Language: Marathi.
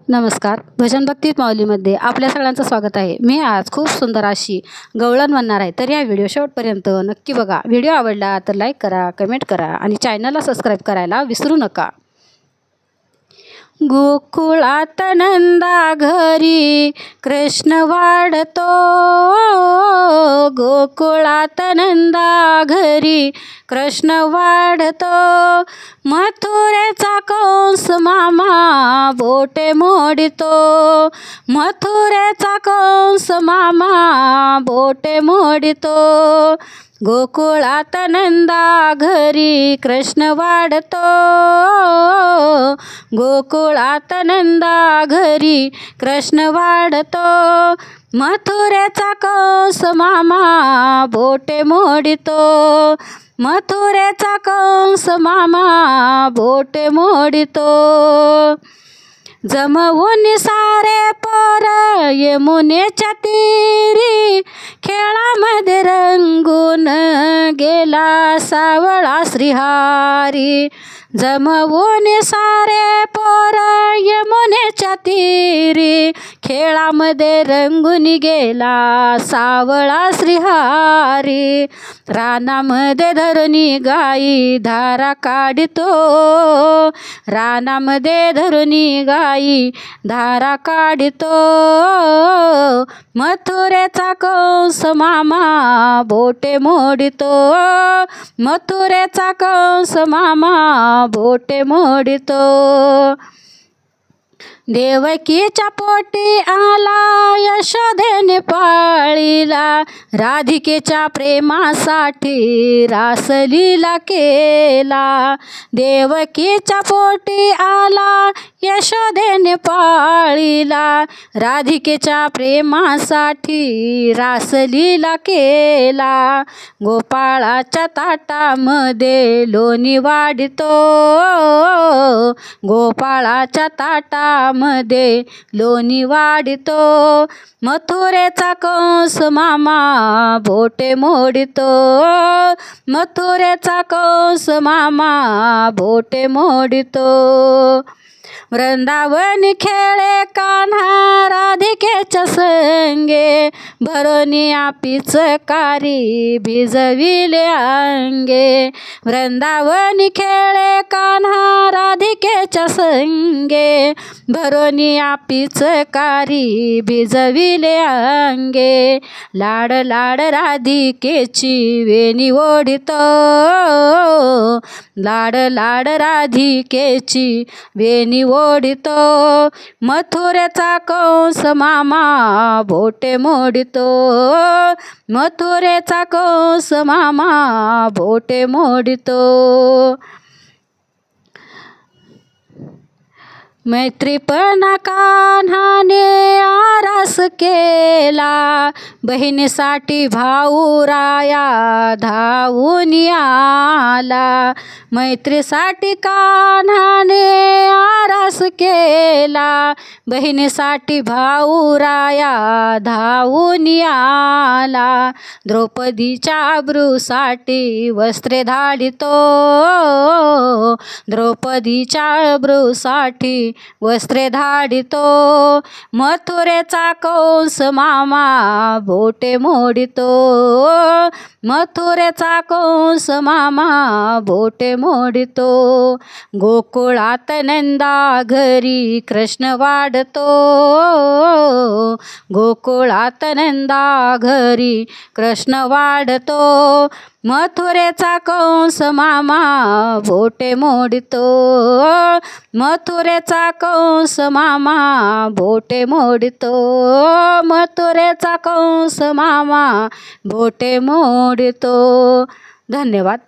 नमस्कार. भजन भक्ती माऊलीमध्ये आपल्या सगळ्यांचं स्वागत आहे. मी आज खूप सुंदर अशी गवळण म्हणणार आहे, तर या व्हिडिओ शेवटपर्यंत नक्की बघा. व्हिडिओ आवडला तर लाईक करा, कमेंट करा आणि चॅनलला सबस्क्राईब करायला विसरू नका. गोकुळात नंदा घरी कृष्ण वाढतो, गोकुळात नंदा घरी कृष्ण वाढतो. मथुरेचा कंस मामा बोटे मोडितो, मथुरेचा कंस मामा बोटे मोडितो. गोकुळात नंदा घरी कृष्ण वाढतो, गोकुळात नंदा घरी कृष्ण वाढतो. मथुरेचा कंस मामा बोटे मोडितो, मथुरेचा कंस मामा बोटे मोडितो. जमवून सारे पोर यमुनेच्या तीरी, खेळामध्ये रंगून गेला सावळा श्रीहरी. जमवून सारे पोर यमुनेच्या तीरी, खेळामध्ये रंगून गेला सावळा श्रीहरी. रानामध्ये धरुनी गाई धारा काढतो, रानामध्ये धरुनी गाई धारा काढतो. मथुरेचा कंस मामा बोटे मोडितो, मथुरेचा कंस मामा बोटे मोडितो. देवकीच्या पोटी आला यशोदेने पाळीला, राधिकेच्या प्रेमासाठी रासलीला केला. देवकीच्या पोटी आला यशोदेने पाळीला, राधिकेच्या प्रेमासाठी रासलीला केला. गोपाळाच्या ताटामध्ये लोणी वाढतो, गोपाळाच्या ताटामध्ये लोणी वाढतो. मथुरेचा कंस मामा बोटे मोडितो, मथुरेचा कंस मामा बोटे मोडितो. वृंदावन खेळे कान्हा राधिकेच्या संगे, भरोनिया पिचकारी भिजविले अंगे. वृंदावन खेळे कान्हा राधिकेच्या संगे, भरोनिया पिचकारी भिजविले अंगे. लाड लाड राधिकेची वेणी ओढितो, लाड लाड राधिकेची वेणी ओढितो. मथुरेचा कंस मामा बोटे मोडितो, मथुरेचा कंस मामा बोटे मोडितो. मैत्रीपणा कान्हाने आरास केला, बहिणीसाठी भाऊ राया धावून आला. मैत्रीसाठी कान्हाने आरास केला, बहिणीसाठी भाऊ राया धावून आला. द्रौपदीच्या अब्रूसाठी वस्त्रे धाडितो, द्रौपदीच्या अब्रूसाठी वस्त्रे धाडितो. मथुरेचा कंस मामा बोटे मोडितो, मथुरेचा कंस मामा बोटे मोडितो. गोकुळात नंदा घरी कृष्ण वाढतो, गोकुळात नंदा घरी कृष्ण वाढतो. मथुरेचा कंस मामा बोटे मोडितो, मथुरेचा कंस मामा बोटे मोडितो, मथुरेचा कंस मामा बोटे मोडितो. धन्यवाद.